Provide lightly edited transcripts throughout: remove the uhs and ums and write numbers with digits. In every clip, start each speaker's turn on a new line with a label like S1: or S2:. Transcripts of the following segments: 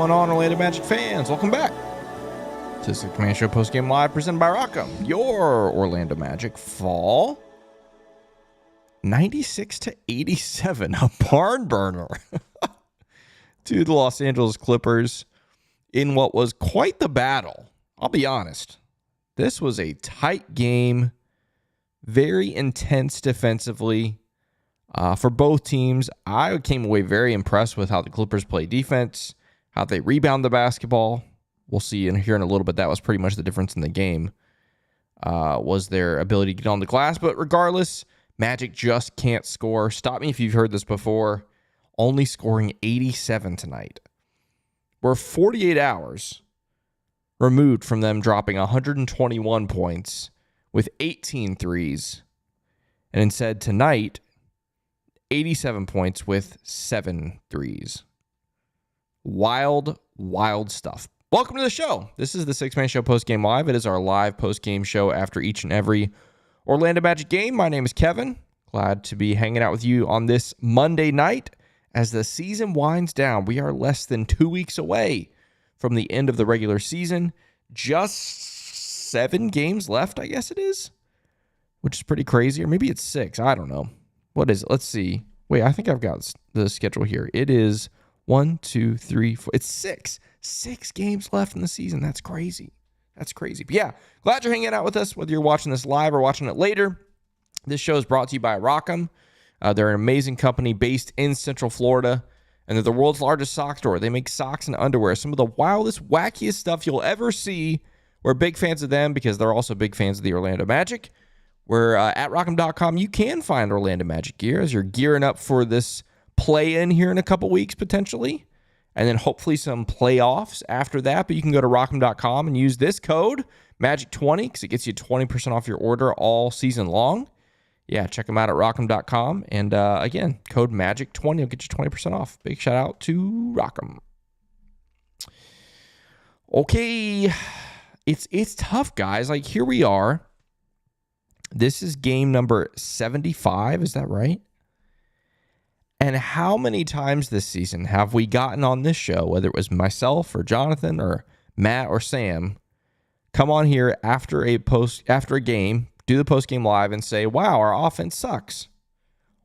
S1: going on, Orlando Magic fans? Welcome back to the Six Man Show Postgame Live, presented by Rockham, your Orlando Magic fall 96-87, a barn burner to the Los Angeles Clippers in what was quite the battle. I'll be honest. This was a tight game, very intense defensively for both teams. I came away very impressed with how the Clippers play defense, how they rebound the basketball. We'll see here in a little bit. That was pretty much the difference in the game, was their ability to get on the glass. But regardless, Magic just can't score. Stop me if you've heard this before. Only scoring 87 tonight. We're 48 hours removed from them dropping 121 points with 18 threes. And instead tonight, 87 points with 7 threes. Wild, wild stuff. Welcome to the show. This is the Six Man Show Postgame Live. It is our live postgame show after each and every Orlando Magic game. My name is Kevin. Glad to be hanging out with you on this Monday night as the season winds down. We are less than 2 weeks away from the end of the regular season. Just 7 games left, I guess it is, which is pretty crazy. Or maybe it's 6. I don't know. What is it? Let's see. Wait, I think I've got the schedule here. It is 1, 2, 3, 4. It's 6. 6 games left in the season. That's crazy. That's crazy. But yeah, glad you're hanging out with us, whether you're watching this live or watching it later. This show is brought to you by Rockham. They're an amazing company based in Central Florida, and they're the world's largest sock store. They make socks and underwear, some of the wildest, wackiest stuff you'll ever see. We're big fans of them because they're also big fans of the Orlando Magic. We're at Rockham.com. You can find Orlando Magic gear as you're gearing up for this play-in here in a couple weeks, potentially, and then hopefully some playoffs after that. But you can go to Rockham.com and use this code, MAGIC20, because it gets you 20% off your order all season long. Yeah, check them out at Rockham.com. And again, code MAGIC20 will get you 20% off. Big shout out to Rockham. Okay, it's tough, guys. Like, here we are. This is game number 75. Is that right? And how many times this season have we gotten on this show, whether it was myself or Jonathan or Matt or Sam, come on here after a game, do the post-game live and say, wow, our offense sucks.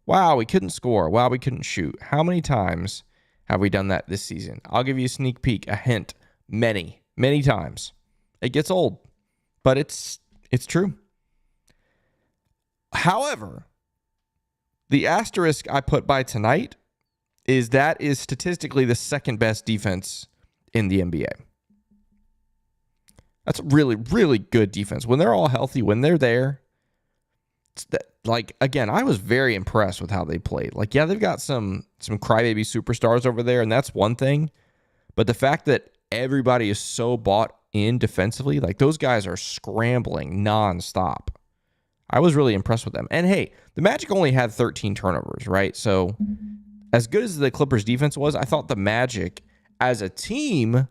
S1: Wow, we couldn't score. Wow, we couldn't shoot. How many times have we done that this season? I'll give you a sneak peek, a hint. Many, many times. It gets old, but it's true. However, the asterisk I put by tonight is that is statistically the second best defense in the NBA. That's really, really good defense. When they're all healthy, when they're there, again, I was very impressed with how they played. Like, yeah, they've got some crybaby superstars over there, and that's one thing. But the fact that everybody is so bought in defensively, like those guys are scrambling nonstop. I was really impressed with them. And hey, the Magic only had 13 turnovers, right? So as good as the Clippers defense was, I thought the Magic as a team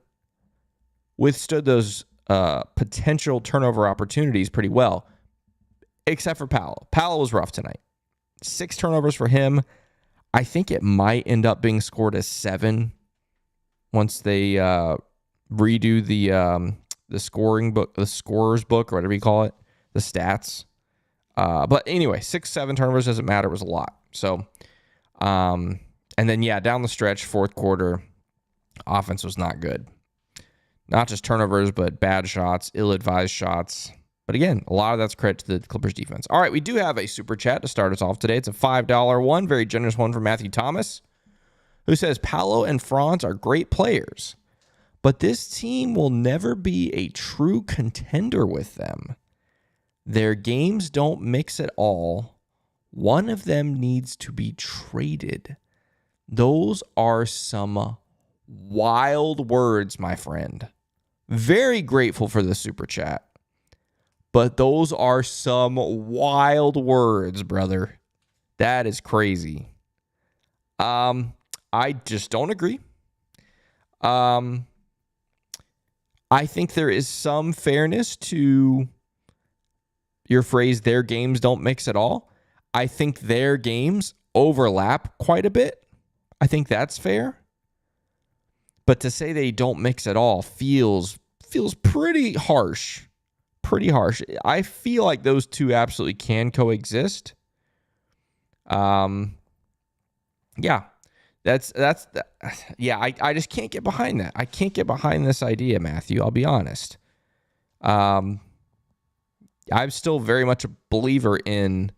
S1: withstood those potential turnover opportunities pretty well, except for Paolo. Paolo was rough tonight. 6 turnovers for him. I think it might end up being scored as 7 once they redo the scoring book, the scorer's book, or whatever you call it, the stats. But anyway, 6-7 turnovers doesn't matter. It was a lot. So, and then, yeah, down the stretch, fourth quarter, offense was not good. Not just turnovers, but bad shots, ill-advised shots. But again, a lot of that's credit to the Clippers defense. All right, we do have a super chat to start us off today. It's a $5 one, very generous one from Matthew Thomas, who says, Paolo and Franz are great players, but this team will never be a true contender with them. Their games don't mix at all. One of them needs to be traded. Those are some wild words, my friend. Very grateful for the super chat. But those are some wild words, brother. That is crazy. I just don't agree. I think there is some fairness to your phrase, their games don't mix at all. I think their games overlap quite a bit. I think that's fair. But to say they don't mix at all feels pretty harsh. Pretty harsh. I feel like those two absolutely can coexist. Yeah. I just can't get behind that. I can't get behind this idea, Matthew. I'll be honest. I'm still very much a believer in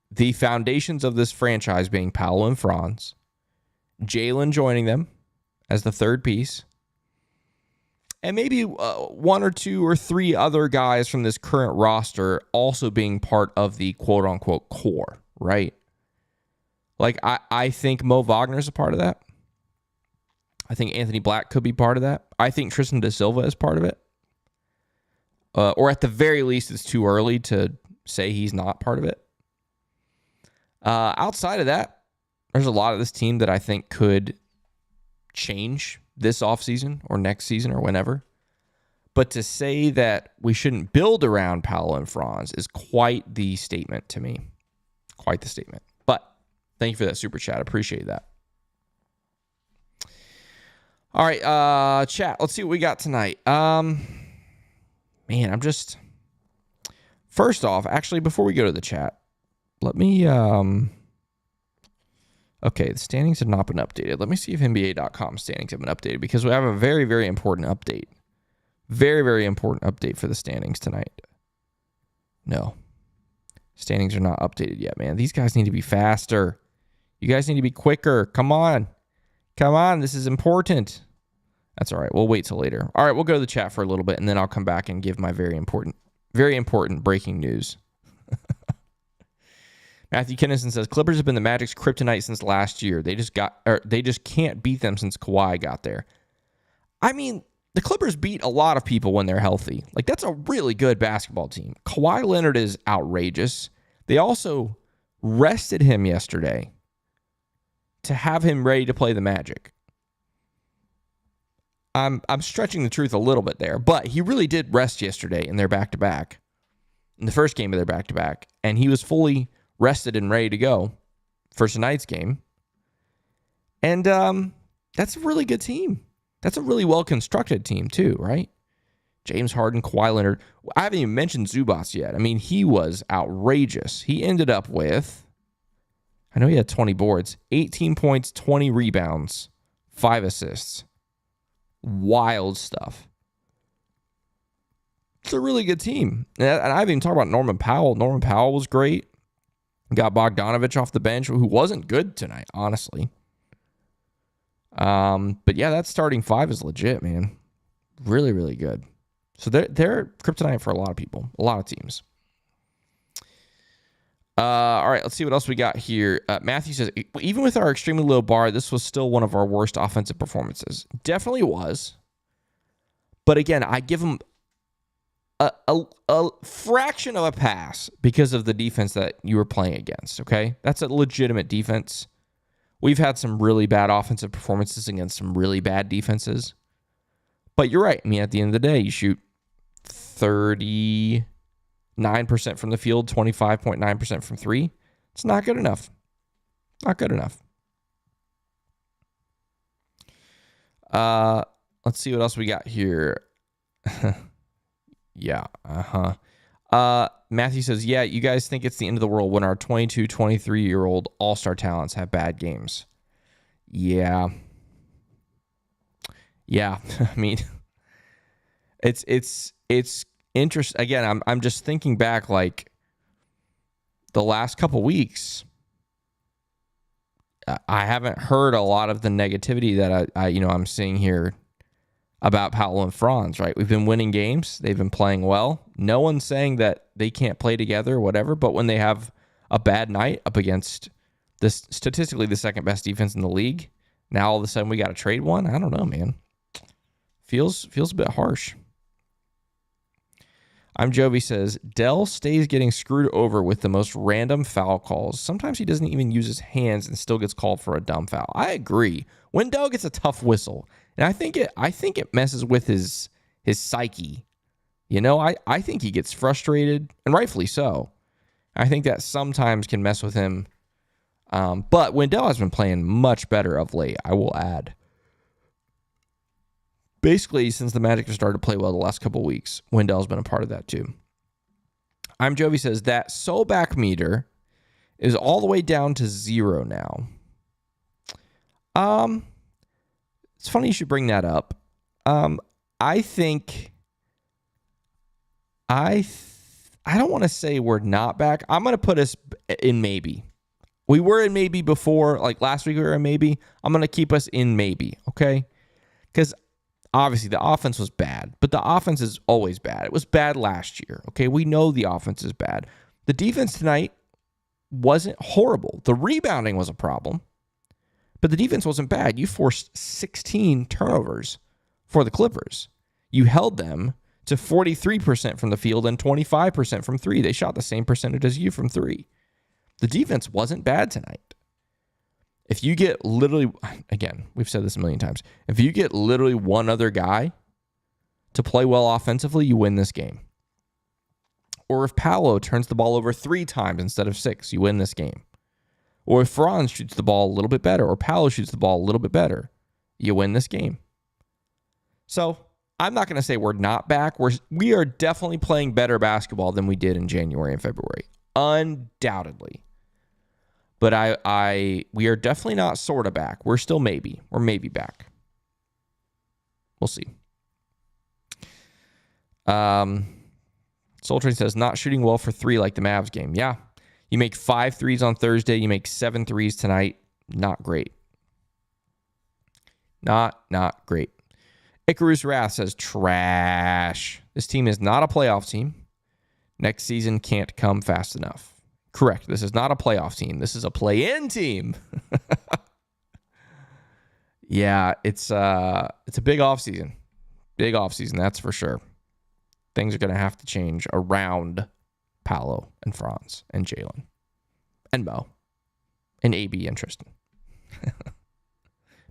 S1: the foundations of this franchise being Paolo and Franz, Jalen joining them as the third piece, and maybe one or two or three other guys from this current roster also being part of the quote-unquote core, right? Like, I think Mo Wagner is a part of that. I think Anthony Black could be part of that. I think Tristan Da Silva is part of it. Or at the very least, it's too early to say he's not part of it. Outside of that, there's a lot of this team that I think could change this offseason or next season or whenever. But to say that we shouldn't build around Paolo and Franz is quite the statement to me. Quite the statement. But thank you for that super chat. Appreciate that. All right, chat. Let's see what we got tonight. Man, I'm just... First off, actually, before we go to the chat, let me... Okay, the standings have not been updated. Let me see if NBA.com standings have been updated because we have a very, very important update. Very, very important update for the standings tonight. No. Standings are not updated yet, man. These guys need to be faster. You guys need to be quicker. Come on. Come on. This is important. That's all right. We'll wait till later. All right, we'll go to the chat for a little bit, and then I'll come back and give my very important breaking news. Matthew Kennison says, Clippers have been the Magic's kryptonite since last year. They just can't beat them since Kawhi got there. I mean, the Clippers beat a lot of people when they're healthy. Like, that's a really good basketball team. Kawhi Leonard is outrageous. They also rested him yesterday to have him ready to play the Magic. I'm stretching the truth a little bit there, but he really did rest yesterday in their back-to-back, in the first game of their back-to-back, and he was fully rested and ready to go for tonight's game. And that's a really good team. That's a really well-constructed team too, right? James Harden, Kawhi Leonard. I haven't even mentioned Zubats yet. I mean, he was outrageous. He ended up with, I know he had 20 boards, 18 points, 20 rebounds, 5 assists. Wild stuff. It's a really good team. And I haven't even talked about Norman Powell. Norman Powell was great. Got Bogdanovich off the bench, who wasn't good tonight, honestly. But yeah, that starting five is legit, man. Really, really good. So they're kryptonite for a lot of people, a lot of teams. All right, let's see what else we got here. Matthew says, even with our extremely low bar, this was still one of our worst offensive performances. Definitely was. But again, I give them a fraction of a pass because of the defense that you were playing against, okay? That's a legitimate defense. We've had some really bad offensive performances against some really bad defenses. But you're right. I mean, at the end of the day, you shoot 39% from the field, 25.9% from three. It's not good enough. Not good enough. Let's see what else we got here. Yeah, Matthew says, yeah, you guys think it's the end of the world when our 22, 23-year-old all-star talents have bad games. Yeah. Yeah, I mean, it's interesting. Again, I'm just thinking back, like, the last couple weeks, I haven't heard a lot of the negativity that I'm seeing here about Paolo and Franz, right? We've been winning games. They've been playing well. No one's saying that they can't play together or whatever, but when they have a bad night up against this statistically the second best defense in the league, now all of a sudden we got to trade one? I don't know, man. Feels a bit harsh. I'm Jovi says, Dell stays getting screwed over with the most random foul calls. Sometimes he doesn't even use his hands and still gets called for a dumb foul. I agree. Wendell gets a tough whistle, and I think it messes with his psyche. You know, I think he gets frustrated, and rightfully so. I think that sometimes can mess with him. But Wendell has been playing much better of late, I will add. Basically, since the Magic have started to play well the last couple of weeks, Wendell's been a part of that too. I'm Jovi says that Solback meter is all the way down to 0 now. It's funny you should bring that up. I think I don't want to say we're not back. I'm going to put us in maybe. We were in maybe before, like last week we were in maybe. I'm going to keep us in maybe, okay? Because obviously the offense was bad, but the offense is always bad. It was bad last year, okay? We know the offense is bad. The defense tonight wasn't horrible. The rebounding was a problem, but the defense wasn't bad. You forced 16 turnovers for the Clippers. You held them to 43% from the field and 25% from three. They shot the same percentage as you from three. The defense wasn't bad tonight. If you get literally, again, we've said this a million times, if you get literally one other guy to play well offensively, you win this game. Or if Paolo turns the ball over 3 times instead of 6, you win this game. Or if Franz shoots the ball a little bit better, or Paolo shoots the ball a little bit better, you win this game. So I'm not going to say we're not back. We are definitely playing better basketball than we did in January and February. Undoubtedly. But we are definitely not sort of back. We're still maybe. We're maybe back. We'll see. Soul Train says, not shooting well for 3 like the Mavs game. Yeah. You make 5 threes on Thursday. You make 7 threes tonight. Not great. Not great. Icarus Wrath says, trash. This team is not a playoff team. Next season can't come fast enough. Correct. This is not a playoff team. This is a play-in team. Yeah, it's a big offseason. Big offseason, that's for sure. Things are going to have to change around Paolo and Franz and Jalen and Mo and AB and Tristan.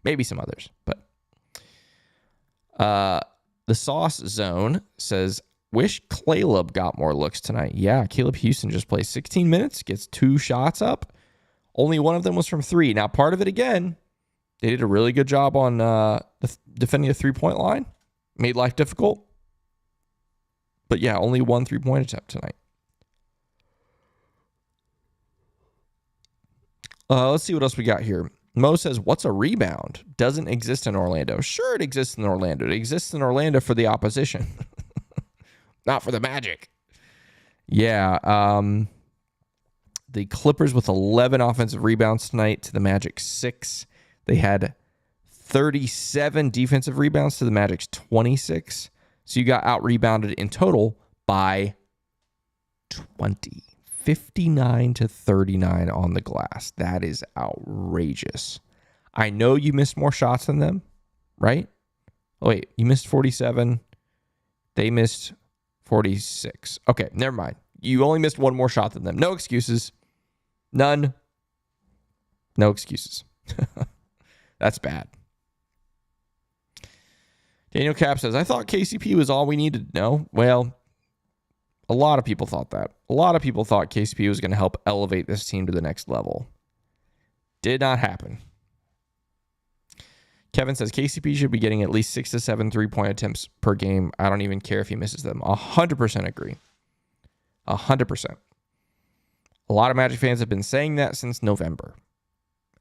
S1: Maybe some others, but the Sauce Zone says, wish Caleb got more looks tonight. Yeah, Caleb Houston just plays 16 minutes, gets 2 shots up. Only one of them was from 3. Now, part of it, again, they did a really good job on defending the 3-point line. Made life difficult. But yeah, only 1 3-point attempt tonight. Let's see what else we got here. Mo says, what's a rebound? Doesn't exist in Orlando. Sure, it exists in Orlando. It exists in Orlando for the opposition. Not for the Magic. Yeah. The Clippers with 11 offensive rebounds tonight to the Magic 6. They had 37 defensive rebounds to the Magic's 26. So you got out-rebounded in total by 20. 59-39 on the glass. That is outrageous. I know you missed more shots than them, right? Oh, wait, you missed 47. They missed 46. Okay, never mind. You only missed 1 more shot than them. No excuses. None. No excuses. That's bad. Daniel Cap says, I thought KCP was all we needed. No? Well, a lot of people thought that. A lot of people thought KCP was going to help elevate this team to the next level. Did not happen. Kevin says KCP should be getting at least 6 to 7 3-point attempts per game. I don't even care if he misses them. 100% agree. 100%. A lot of Magic fans have been saying that since November,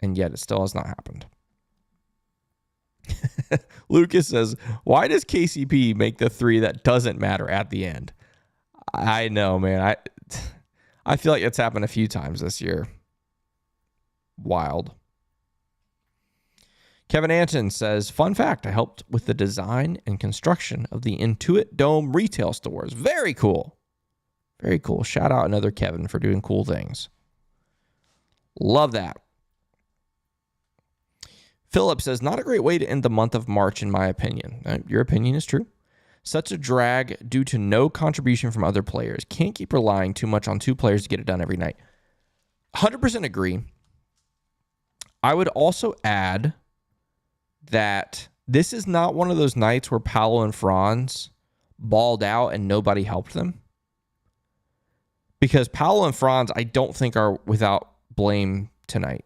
S1: and yet it still has not happened. Lucas says, why does KCP make the 3 that doesn't matter at the end? I know, man. I feel like it's happened a few times this year. Wild. Kevin Anton says, fun fact, I helped with the design and construction of the Intuit Dome retail stores. Very cool. Very cool. Shout out another Kevin for doing cool things. Love that. Philip says, not a great way to end the month of March, in my opinion. Your opinion is true. Such a drag due to no contribution from other players. Can't keep relying too much on 2 players to get it done every night. 100% agree. I would also add that this is not one of those nights where Paolo and Franz balled out and nobody helped them. Because Paolo and Franz, I don't think, are without blame tonight.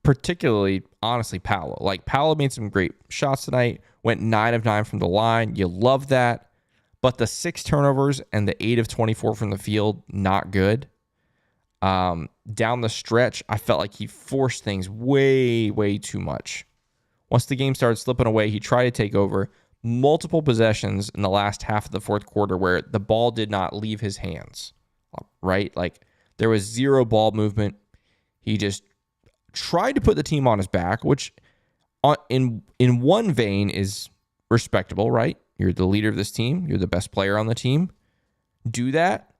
S1: Particularly, honestly, Paolo. Like, Paolo made some great shots tonight. Went 9 of 9 from the line. You love that. But the 6 turnovers and the 8 of 24 from the field, not good. Down the stretch, I felt like he forced things way, way too much. Once the game started slipping away, he tried to take over. Multiple possessions in the last half of the fourth quarter where the ball did not leave his hands, right? Like there was zero ball movement. He just tried to put the team on his back, which in one vein is respectable, right? You're the leader of this team. You're the best player on the team. Do that.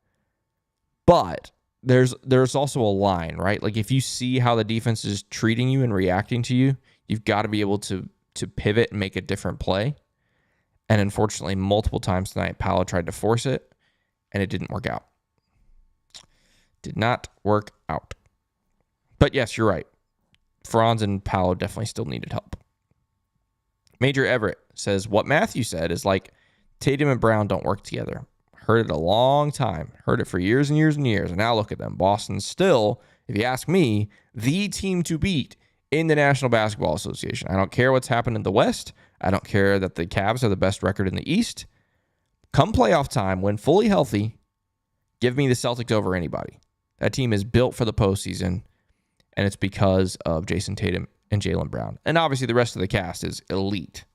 S1: But there's also a line, right? Like if you see how the defense is treating you and reacting to you, you've got to be able to pivot and make a different play. And unfortunately, multiple times tonight, Paolo tried to force it, and it didn't work out. Did not work out. But yes, you're right. Franz and Paolo definitely still needed help. Major Everett says, what Matthew said is like Tatum and Brown don't work together. Heard it a long time. Heard it for years and years and years. And now look at them. Boston's still, if you ask me, the team to beat in the National Basketball Association. I don't care what's happened in the West. I don't care that the Cavs are the best record in the East. Come playoff time, when fully healthy, give me the Celtics over anybody. That team is built for the postseason, and it's because of Jason Tatum and Jaylen Brown. And obviously the rest of the cast is elite,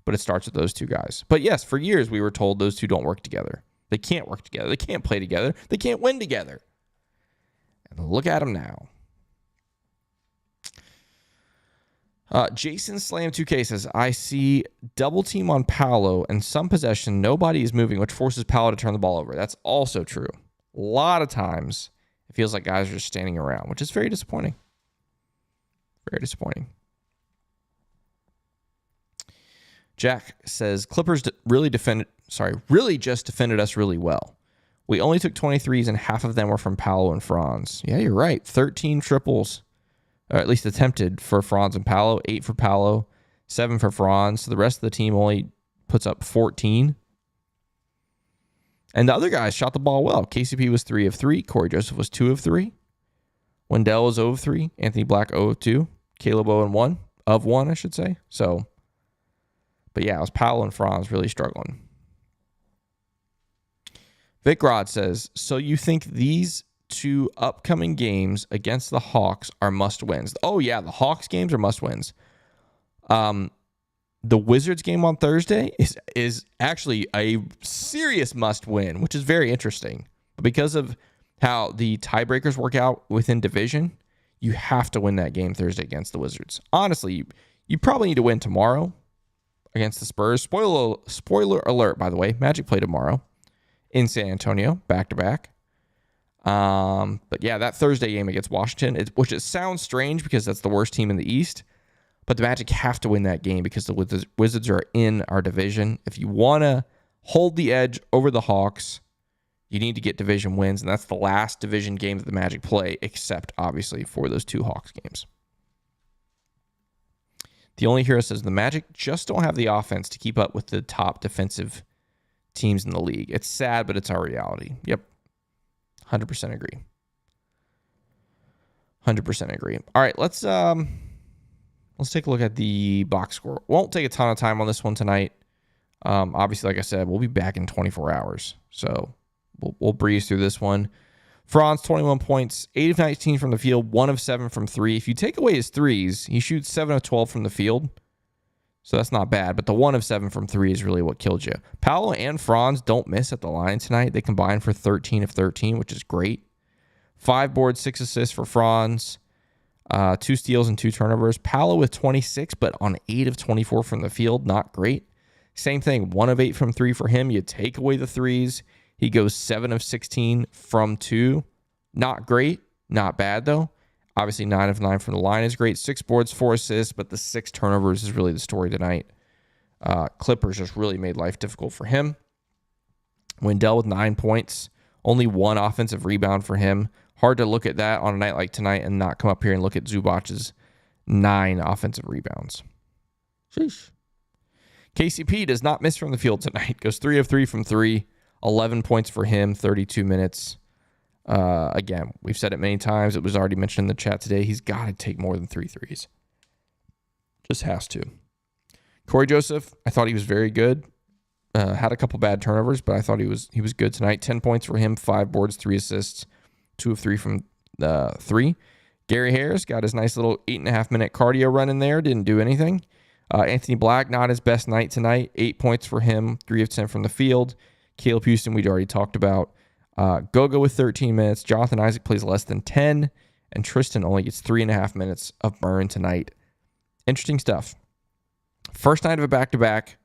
S1: but it starts with those two guys. But yes, for years we were told those two don't work together. They can't work together. They can't play together. They can't win together. And look at them now. Jason Slam 2K says, I see double team on Paolo and some possession. Nobody is moving, which forces Paolo to turn the ball over. That's also true. A lot of times it feels like guys are just standing around, which is very disappointing. Very disappointing. Jack says, Clippers really just defended us really well. We only took 23s and half of them were from Paolo and Franz. Yeah, you're right. 13 triples. Or at least attempted for Franz and Paolo, 8 for Paolo, 7 for Franz. So the rest of the team only puts up 14. And the other guys shot the ball well. KCP was 3 of 3. Corey Joseph was 2 of 3. Wendell was 0 of 3. Anthony Black 0 of 2. Caleb Owen 1 of 1, I should say. So, but yeah, it was Paolo and Franz really struggling. Vic Rod says, so you think these two upcoming games against the Hawks are must-wins? Oh, yeah, the Hawks games are must-wins. The Wizards game on Thursday is actually a serious must-win, which is very interesting. But because of how the tiebreakers work out within division, you have to win that game Thursday against the Wizards. Honestly, you probably need to win tomorrow against the Spurs. Spoiler alert, by the way, Magic play tomorrow in San Antonio, back-to-back. But yeah, that Thursday game against Washington, which it sounds strange because that's the worst team in the East, but the Magic have to win that game because the Wizards are in our division. If you want to hold the edge over the Hawks, you need to get division wins, and that's the last division game that the Magic play, except obviously for those two Hawks games. The Only Hero says the Magic just don't have the offense to keep up with the top defensive teams in the league. It's sad, but it's our reality. Yep. 100% agree. 100% agree. All right, let's take a look at the box score. Won't take a ton of time on this one tonight. Obviously, like I said, we'll be back in 24 hours, so we'll breeze through this one. Franz, 21 points, 8 of 19 from the field, 1 of 7 from 3. If you take away his threes, he shoots 7 of 12 from the field, so that's not bad, but the 1 of 7 from 3 is really what killed you. Paolo and Franz don't miss at the line tonight. They combine for 13 of 13, which is great. 5 boards, 6 assists for Franz, 2 steals and 2 turnovers. Paolo with 26, but on 8 of 24 from the field, not great. Same thing, 1 of 8 from 3 for him. You take away the threes, he goes 7 of 16 from 2. Not great, not bad though. Obviously, 9 of 9 from the line is great. 6 boards, 4 assists, but the 6 turnovers is really the story tonight. Clippers just really made life difficult for him. Wendell with 9 points. Only 1 offensive rebound for him. Hard to look at that on a night like tonight and not come up here and look at Zubac's 9 offensive rebounds. Sheesh. KCP does not miss from the field tonight. Goes 3 of 3 from 3. 11 points for him, 32 minutes. Again, we've said it many times. It was already mentioned in the chat today. He's got to take more than 3 threes. Just has to. Corey Joseph, I thought he was very good. Had a couple bad turnovers, but I thought he was good tonight. 10 points for him, 5 boards, 3 assists, 2 of 3 from 3. Gary Harris got his nice little 8.5-minute cardio run in there. Didn't do anything. Anthony Black, not his best night tonight. 8 points for him, 3 of 10 from the field. Caleb Houston, we'd already talked about. Goga with 13 minutes. Jonathan Isaac plays less than 10. And Tristan only gets 3.5 minutes of burn tonight. Interesting stuff. First night of a back-to-back.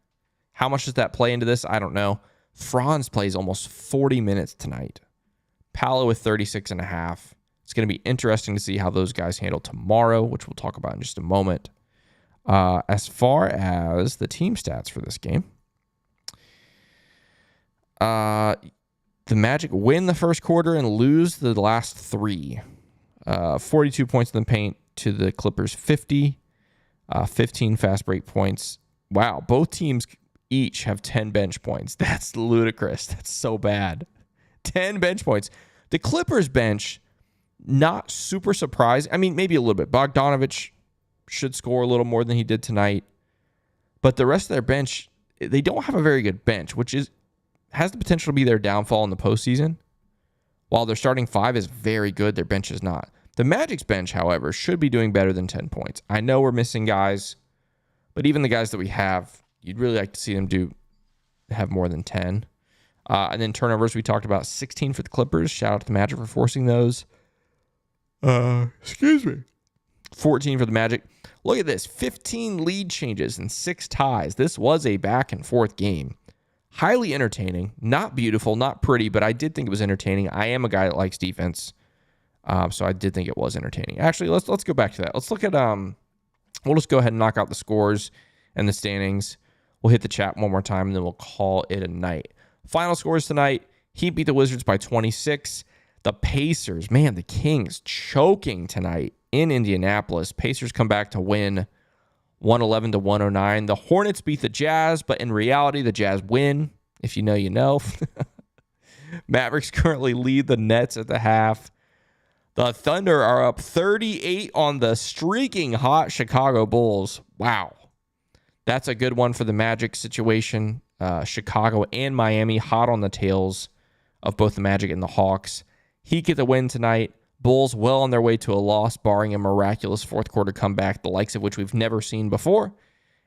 S1: How much does that play into this? I don't know. Franz plays almost 40 minutes tonight. Paolo with 36.5. It's going to be interesting to see how those guys handle tomorrow, which we'll talk about in just a moment. As far as the team stats for this game, the Magic win the first quarter and lose the last 3. 42 points in the paint to the Clippers 50. 15 fast break points. Wow, both teams each have 10 bench points. That's ludicrous. That's so bad. 10 bench points. The Clippers bench, not super surprised. I mean, maybe a little bit. Bogdanovich should score a little more than he did tonight. But the rest of their bench, they don't have a very good bench, which has the potential to be their downfall in the postseason. While their starting 5 is very good, their bench is not. The Magic's bench, however, should be doing better than 10 points. I know we're missing guys, but even the guys that we have, you'd really like to see them have more than 10. And then turnovers, we talked about 16 for the Clippers. Shout out to the Magic for forcing those. 14 for the Magic. Look at this. 15 lead changes and 6 ties. This was a back and forth game. Highly entertaining. Not beautiful, not pretty, but I did think it was entertaining. I am a guy that likes defense. So I did think it was entertaining. Actually, let's go back to that. Let's look at we'll just go ahead and knock out the scores and the standings. We'll hit the chat one more time, and then we'll call it a night. Final scores tonight. Heat beat the Wizards by 26. The Pacers, man, the Kings choking tonight in Indianapolis. Pacers come back to win 111-109. The Hornets beat the Jazz, but in reality, the Jazz win. If you know, you know. Mavericks currently lead the Nets at the half. The Thunder are up 38 on the streaking hot Chicago Bulls. Wow. That's a good one for the Magic situation. Chicago and Miami hot on the tails of both the Magic and the Hawks. Heat get the win tonight. Bulls well on their way to a loss, barring a miraculous fourth quarter comeback, the likes of which we've never seen before.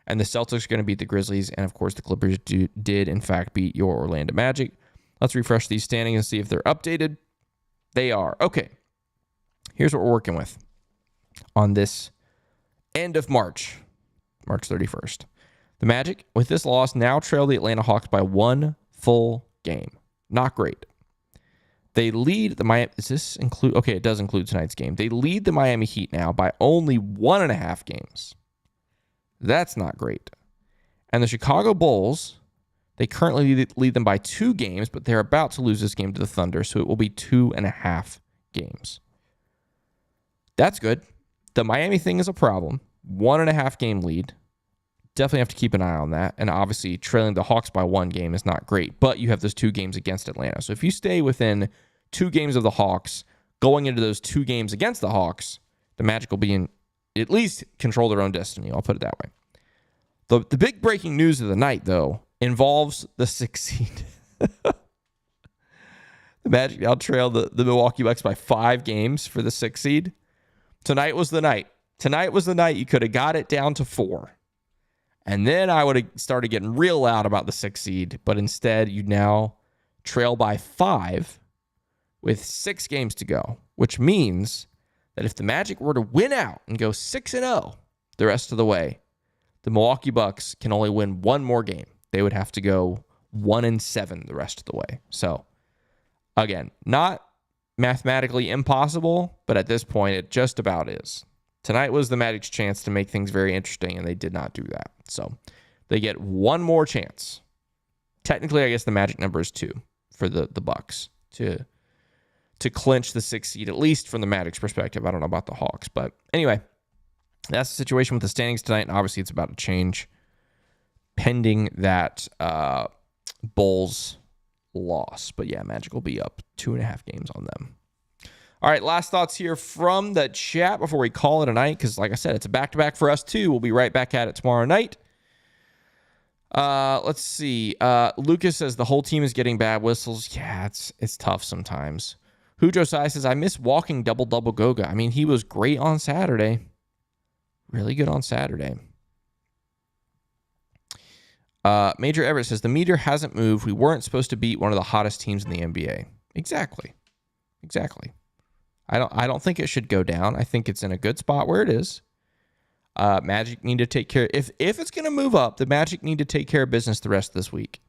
S1: And the Celtics are going to beat the Grizzlies. And, of course, the Clippers did, in fact, beat your Orlando Magic. Let's refresh these standings and see if they're updated. They are. Okay. Here's what we're working with on this end of March 31st. The Magic, with this loss, now trail the Atlanta Hawks by 1 full game. Not great. They lead the Miami. Does this include? Okay, it does include tonight's game. They lead the Miami Heat now by only 1.5 games. That's not great. And the Chicago Bulls, they currently lead them by 2 games, but they're about to lose this game to the Thunder, so it will be 2.5 games. That's good. The Miami thing is a problem. 1.5 game lead. Definitely have to keep an eye on that. And obviously, trailing the Hawks by 1 game is not great, but you have those 2 games against Atlanta. So if you stay within 2 games of the Hawks, going into those 2 games against the Hawks, the Magic will be in at least control their own destiny. I'll put it that way. The big breaking news of the night, though, involves the 6th seed. The Magic now trail the Milwaukee Bucks by 5 games for the 6th seed. Tonight was the night. Tonight was the night you could have got it down to 4. And then I would have started getting real loud about the 6th seed. But instead, you now trail by 5 with 6 games to go, which means that if the Magic were to win out and go 6-0 the rest of the way, the Milwaukee Bucks can only win 1 more game. They would have to go 1-7 the rest of the way. So, again, not mathematically impossible, but at this point, it just about is. Tonight was the Magic's chance to make things very interesting, and they did not do that. So they get 1 more chance. Technically, I guess the Magic number is 2 for the Bucks to clinch the 6th seed, at least from the Magic's perspective. I don't know about the Hawks. But anyway, that's the situation with the standings tonight, and obviously it's about to change pending that Bulls loss. But yeah, Magic will be up 2.5 games on them. All right, last thoughts here from the chat before we call it a night, because like I said, it's a back-to-back for us too. We'll be right back at it tomorrow night. Let's see. Lucas says the whole team is getting bad whistles. Yeah, it's tough sometimes. Who Josiah says, I miss walking double Goga. I mean, he was great on Saturday. Really good on Saturday. Major Everett says, the meter hasn't moved. We weren't supposed to beat one of the hottest teams in the NBA. Exactly. I don't think it should go down. I think it's in a good spot where it is. Magic need to take care. If it's going to move up, the Magic need to take care of business the rest of this week.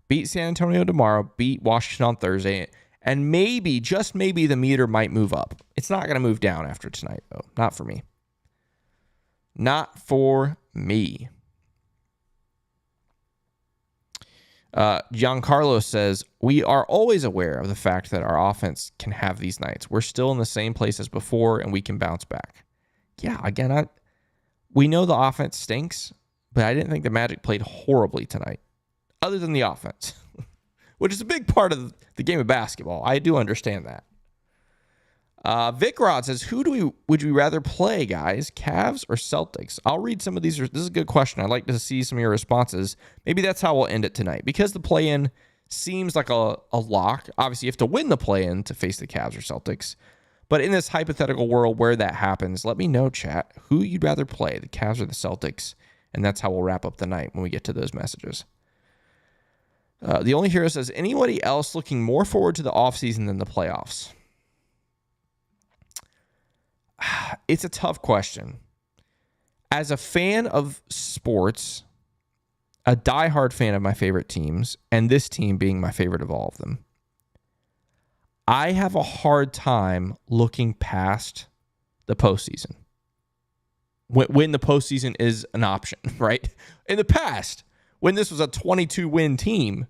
S1: Beat San Antonio tomorrow. Beat Washington on Thursday. And maybe, just maybe, the meter might move up. It's not going to move down after tonight, though. Not for me. Not for me. Giancarlo says, we are always aware of the fact that our offense can have these nights. We're still in the same place as before, and we can bounce back. Yeah, again, we know the offense stinks, but I didn't think the Magic played horribly tonight, other than the offense, which is a big part of the game of basketball. I do understand that. Vic Rod says, would we rather play, guys, Cavs or Celtics? I'll read some of these. This is a good question. I'd like to see some of your responses. Maybe that's how we'll end it tonight. Because the play-in seems like a lock. Obviously, you have to win the play-in to face the Cavs or Celtics. But in this hypothetical world where that happens, let me know, chat, who you'd rather play, the Cavs or the Celtics. And that's how we'll wrap up the night when we get to those messages. The Only Hero says, anybody else looking more forward to the offseason than the playoffs? It's a tough question. As a fan of sports, a diehard fan of my favorite teams, and this team being my favorite of all of them, I have a hard time looking past the postseason. When the postseason is an option, right? In the past, when this was a 22-win team,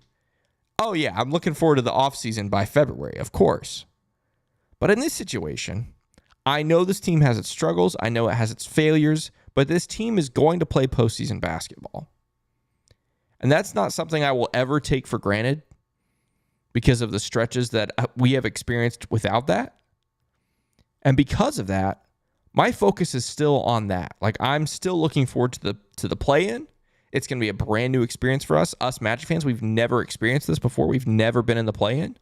S1: oh yeah, I'm looking forward to the offseason by February, of course. But in this situation, I know this team has its struggles. I know it has its failures, but this team is going to play postseason basketball. And that's not something I will ever take for granted because of the stretches that we have experienced without that. And because of that, my focus is still on that. Like, I'm still looking forward to the play-in. It's going to be a brand new experience for us Magic fans. We've never experienced this before. We've never been in the play-in.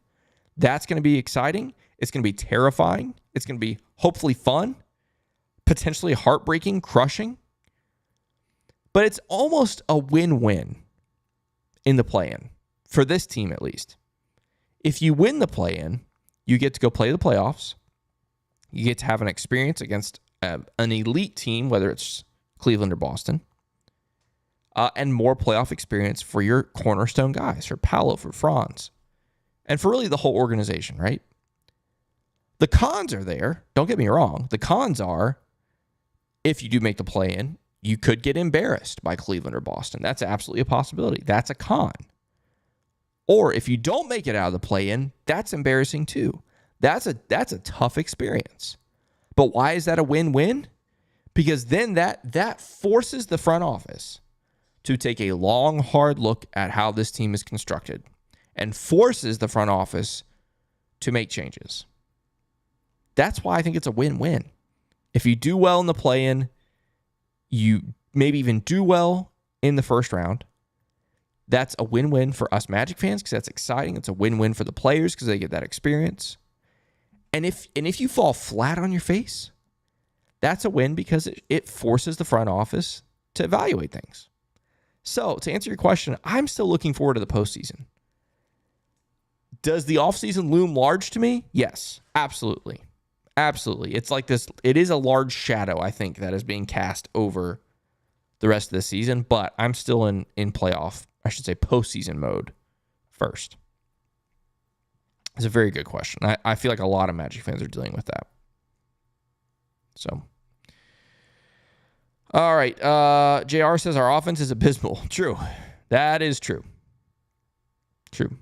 S1: That's going to be exciting. It's going to be terrifying. It's going to be hopefully fun, potentially heartbreaking, crushing. But it's almost a win-win in the play-in, for this team at least. If you win the play-in, you get to go play the playoffs. You get to have an experience against an elite team, whether it's Cleveland or Boston, and more playoff experience for your cornerstone guys, for Paolo, for Franz, and for really the whole organization, right? The cons are there. Don't get me wrong. The cons are, if you do make the play-in, you could get embarrassed by Cleveland or Boston. That's absolutely a possibility. That's a con. Or if you don't make it out of the play-in, that's embarrassing too. That's a tough experience. But why is that a win-win? Because then that forces the front office to take a long, hard look at how this team is constructed and forces the front office to make changes. That's why I think it's a win-win. If you do well in the play-in, you maybe even do well in the first round, that's a win-win for us Magic fans because that's exciting. It's a win-win for the players because they get that experience. And if you fall flat on your face, that's a win because it forces the front office to evaluate things. So to answer your question, I'm still looking forward to the postseason. Does the offseason loom large to me? Yes, absolutely. Absolutely. It's like this. It is a large shadow, I think, that is being cast over the rest of the season, but I'm still in playoff, I should say postseason mode first. It's a very good question. I feel like a lot of Magic fans are dealing with that. So, all right. JR says our offense is abysmal. True. That is true. True.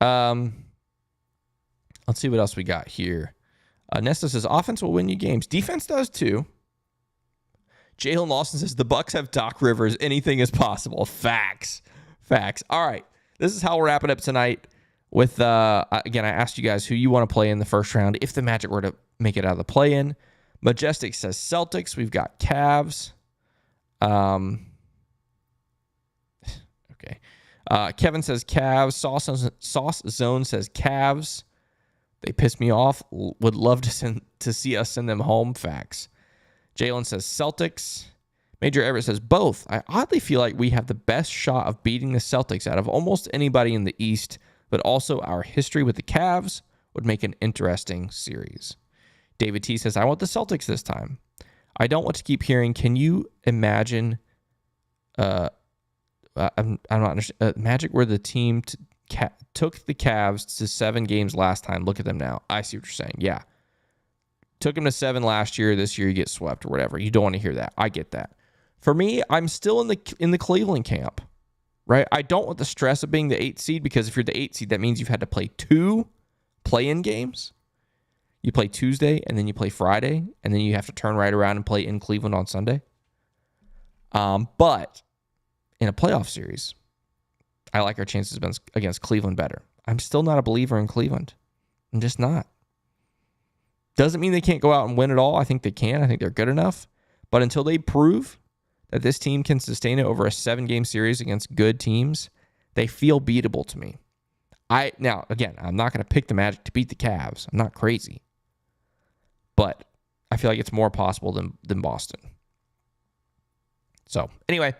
S1: Let's see what else we got here. Nesta says offense will win you games. Defense does too. Jalen Lawson says the Bucks have Doc Rivers. Anything is possible. Facts. All right. This is how we're wrapping up tonight with, again, I asked you guys who you want to play in the first round if the Magic were to make it out of the play-in. Majestic says Celtics. We've got Cavs. Okay. Kevin says Cavs. Sauce Zone says Cavs. They piss me off. Would love to see us send them home. Facts. Jalen says Celtics. Major Everett says both. I oddly feel like we have the best shot of beating the Celtics out of almost anybody in the East, but also our history with the Cavs would make an interesting series. David T says, I want the Celtics this time. I don't want to keep hearing, can you imagine I'm not understanding. Magic were the team took the Cavs to 7 games last time. Look at them now. I see what you're saying. Yeah. Took them to 7 last year. This year you get swept or whatever. You don't want to hear that. I get that. For me, I'm still in the Cleveland camp, right? I don't want the stress of being the 8th seed, because if you're the 8th seed, that means you've had to play 2 play-in games. You play Tuesday, and then you play Friday, and then you have to turn right around and play in Cleveland on Sunday. But in a playoff series, I like our chances against Cleveland better. I'm still not a believer in Cleveland. I'm just not. Doesn't mean they can't go out and win it all. I think they can. I think they're good enough. But until they prove that this team can sustain it over a 7-game series against good teams, they feel beatable to me. Now, again, I'm not going to pick the Magic to beat the Cavs. I'm not crazy. But I feel like it's more possible than Boston. So, anyway.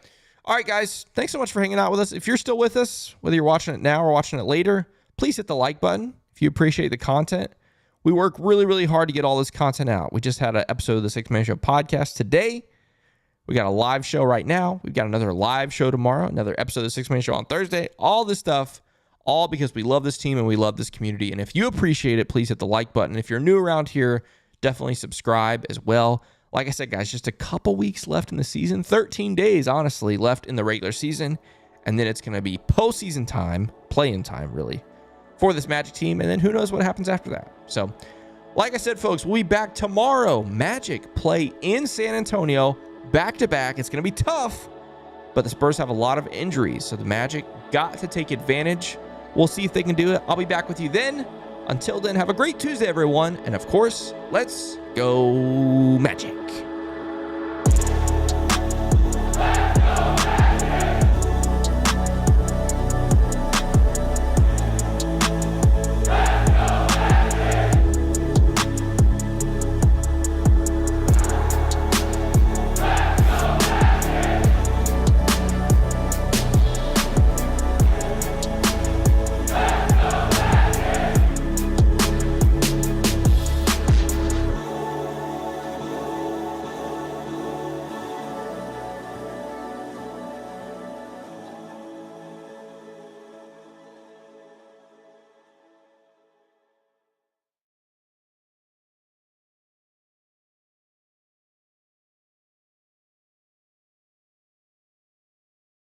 S1: All right, guys. Thanks so much for hanging out with us. If you're still with us, whether you're watching it now or watching it later, please hit the like button if you appreciate the content. We work really, really hard to get all this content out. We just had an episode of the 6 Man Show podcast today. We got a live show right now. We've got another live show tomorrow, another episode of the 6 Man Show on Thursday. All this stuff, all because we love this team and we love this community. And if you appreciate it, please hit the like button. If you're new around here, definitely subscribe as well. Like I said, guys, just a couple weeks left in the season. 13 days, honestly, left in the regular season. And then it's going to be postseason time, play-in time, really, for this Magic team. And then who knows what happens after that. So, like I said, folks, we'll be back tomorrow. Magic play in San Antonio, back-to-back. It's going to be tough, but the Spurs have a lot of injuries. So the Magic got to take advantage. We'll see if they can do it. I'll be back with you then. Until then, have a great Tuesday, everyone. And, of course, let's go Magic.